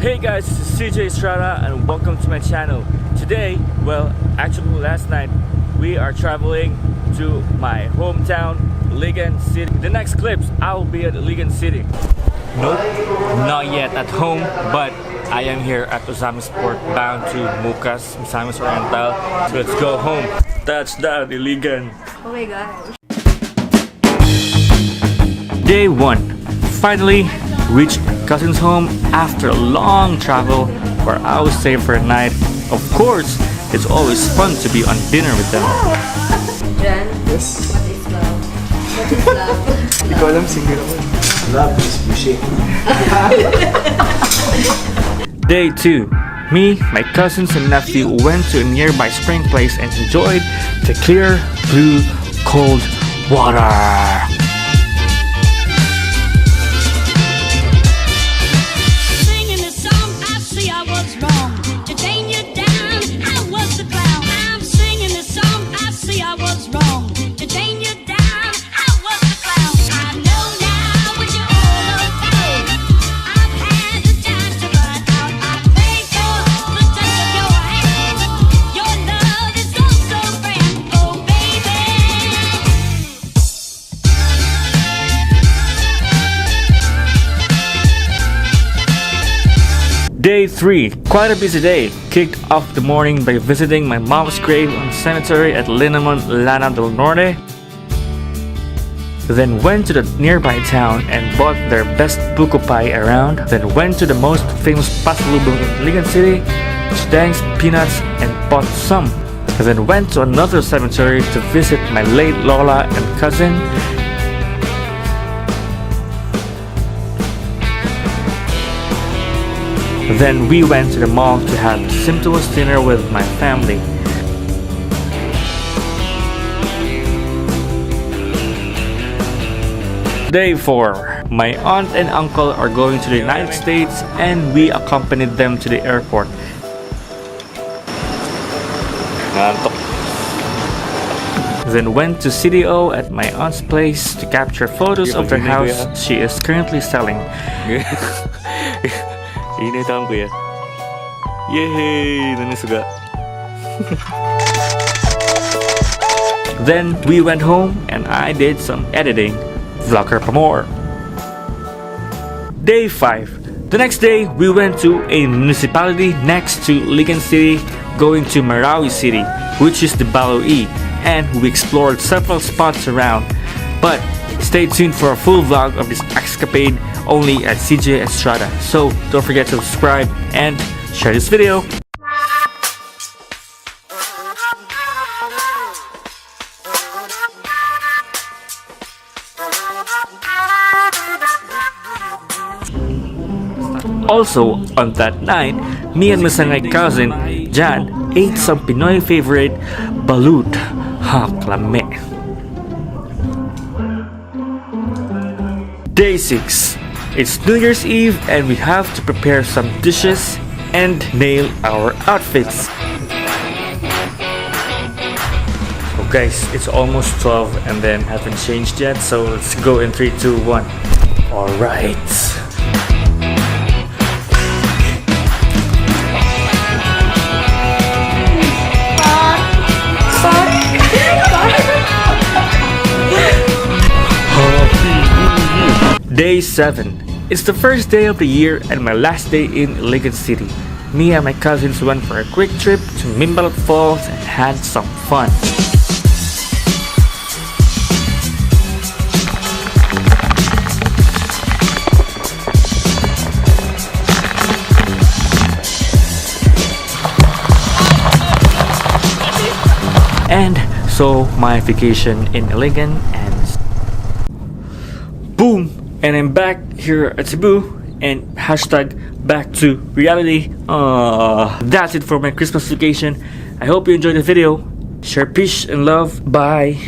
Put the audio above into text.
Hey guys, this is CJ Estrada and welcome to my channel. Today, well, actually last night, we are traveling to my hometown, Iligan City. The next clips, I'll be at Iligan City. Nope, not yet at home, but I am here at Misamis Port, bound to Mukas, Misamis Oriental. So let's go home. Touchdown, Iligan. Oh my gosh. Day 1. Finally reached my cousin's home after a long travel where I was staying for a night. Of course, it's always fun to be on dinner with them. Jan, Yes. what is love? What is love? Hindi ko alam, single ako. Love is bushy. Day 2. Me, my cousins and nephew went to a nearby spring place and enjoyed the clear, blue, cold water. Day 3. Quite a busy day. Kicked off the morning by visiting my mom's grave on cemetery at Linamon, Lana del Norte. Then went to the nearby town and bought their best buko pie around. Then went to the most famous pasalubong in Iligan City, dangs, peanuts, and bought some. Then went to another cemetery to visit my late Lola and cousin. Then we went to the mall to have a sumptuous dinner with my family. Day 4. My aunt and uncle are going to the United States and we accompanied them to the airport. Then went to CDO at my aunt's place to capture photos of their house she is currently selling. Ini tahu ko ya. Yay, nanisuga. Then we went home and I did some editing. Vlogger pa more. Day 5. The next day we went to a municipality next to Iligan City, going to Marawi City, which is the Baloi, and we explored several spots around. But stay tuned for a full vlog of this escapade only at CJ Estrada. So don't forget to subscribe and share this video. Also, on that night, me and my sangay cousin, Jan, ate some Pinoy favorite, balut. Haklame. Day 6. It's New Year's Eve and we have to prepare some dishes and nail our outfits. So guys, it's almost 12 and then haven't changed yet, so let's go in 3, 2, 1. Alright. Day 7. It's the first day of the year and my last day in Iligan City. Me and my cousins went for a quick trip to Mimbalot Falls and had some fun. And so my vacation in Iligan ends. Boom! And I'm back here at Cebu and hashtag back to reality. That's it for my Christmas vacation. I hope you enjoyed the video. Share peace and love. Bye.